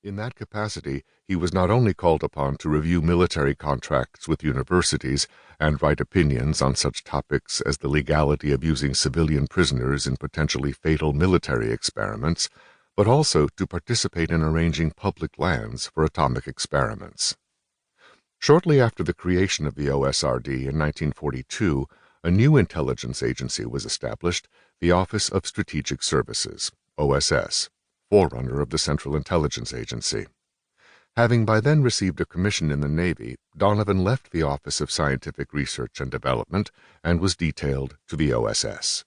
In that capacity, he was not only called upon to review military contracts with universities and write opinions on such topics as the legality of using civilian prisoners in potentially fatal military experiments, but also to participate in arranging public lands for atomic experiments. Shortly after the creation of the OSRD in 1942, a new intelligence agency was established, the Office of Strategic Services, OSS, forerunner of the Central Intelligence Agency. Having by then received a commission in the Navy, Donovan left the Office of Scientific Research and Development and was detailed to the OSS.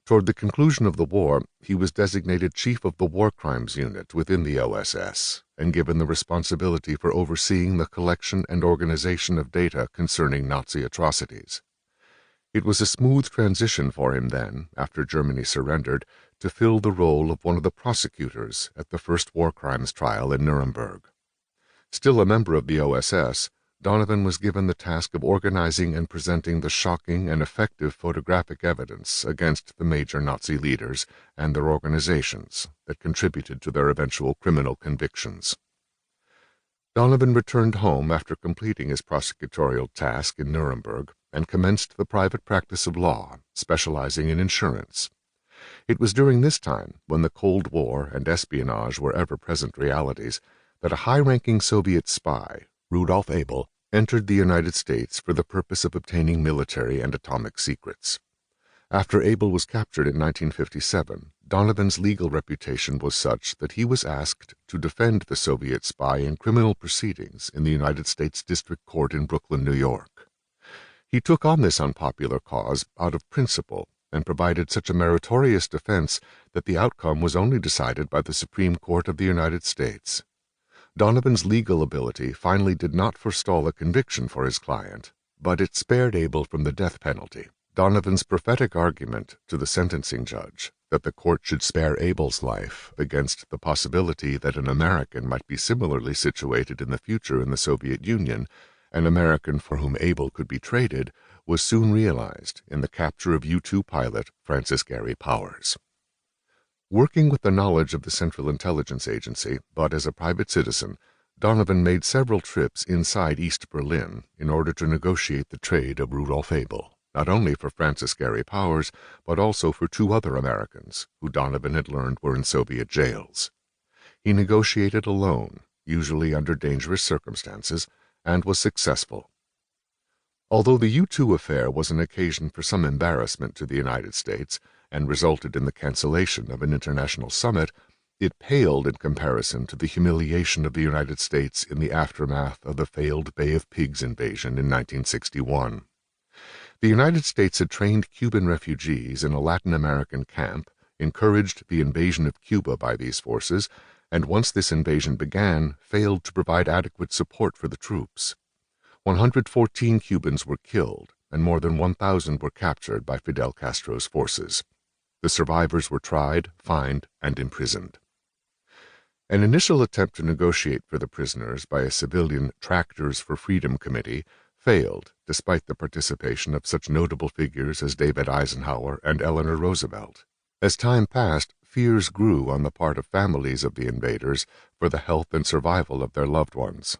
Toward the conclusion of the war, he was designated Chief of the War Crimes Unit within the OSS and given the responsibility for overseeing the collection and organization of data concerning Nazi atrocities. It was a smooth transition for him then, after Germany surrendered, to fill the role of one of the prosecutors at the first war crimes trial in Nuremberg. Still a member of the OSS, Donovan was given the task of organizing and presenting the shocking and effective photographic evidence against the major Nazi leaders and their organizations that contributed to their eventual criminal convictions. Donovan returned home after completing his prosecutorial task in Nuremberg and commenced the private practice of law, specializing in insurance. It was during this time, when the Cold War and espionage were ever-present realities, that a high-ranking Soviet spy, Rudolf Abel, entered the United States for the purpose of obtaining military and atomic secrets. After Abel was captured in 1957, Donovan's legal reputation was such that he was asked to defend the Soviet spy in criminal proceedings in the United States District Court in Brooklyn, New York. He took on this unpopular cause out of principle and provided such a meritorious defense that the outcome was only decided by the Supreme Court of the United States. Donovan's legal ability finally did not forestall a conviction for his client, but it spared Abel from the death penalty. Donovan's prophetic argument to the sentencing judge that the court should spare Abel's life against the possibility that an American might be similarly situated in the future in the Soviet Union, an American for whom Abel could be traded, was soon realized in the capture of U-2 pilot Francis Gary Powers. Working with the knowledge of the Central Intelligence Agency, but as a private citizen, Donovan made several trips inside East Berlin in order to negotiate the trade of Rudolf Abel, not only for Francis Gary Powers, but also for two other Americans who Donovan had learned were in Soviet jails. He negotiated alone, usually under dangerous circumstances, and was successful. Although the U-2 affair was an occasion for some embarrassment to the United States, and resulted in the cancellation of an international summit, it paled in comparison to the humiliation of the United States in the aftermath of the failed Bay of Pigs invasion in 1961. The United States had trained Cuban refugees in a Latin American camp, encouraged the invasion of Cuba by these forces, and once this invasion began, failed to provide adequate support for the troops. 114 Cubans were killed, and more than 1,000 were captured by Fidel Castro's forces. The survivors were tried, fined, and imprisoned. An initial attempt to negotiate for the prisoners by a civilian Tractors for Freedom committee failed, despite the participation of such notable figures as David Eisenhower and Eleanor Roosevelt. As time passed, fears grew on the part of families of the invaders for the health and survival of their loved ones.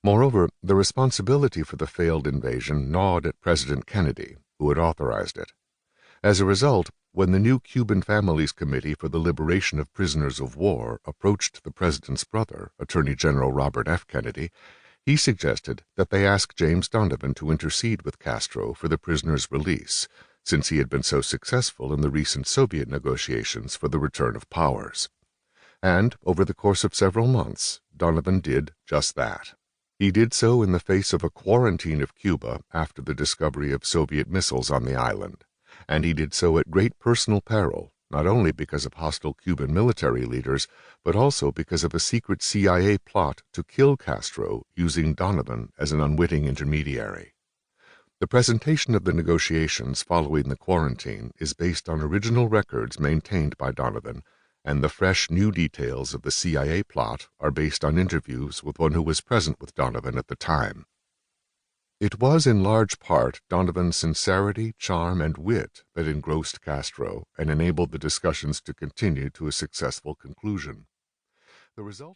Moreover, the responsibility for the failed invasion gnawed at President Kennedy, who had authorized it. As a result, when the new Cuban Families Committee for the Liberation of Prisoners of War approached the president's brother, Attorney General Robert F. Kennedy, he suggested that they ask James Donovan to intercede with Castro for the prisoners' release, since he had been so successful in the recent Soviet negotiations for the return of Powers. And, over the course of several months, Donovan did just that. He did so in the face of a quarantine of Cuba after the discovery of Soviet missiles on the island, and he did so at great personal peril, not only because of hostile Cuban military leaders, but also because of a secret CIA plot to kill Castro using Donovan as an unwitting intermediary. The presentation of the negotiations following the quarantine is based on original records maintained by Donovan, and the fresh new details of the CIA plot are based on interviews with one who was present with Donovan at the time. It was in large part Donovan's sincerity, charm, and wit that engrossed Castro and enabled the discussions to continue to a successful conclusion. The result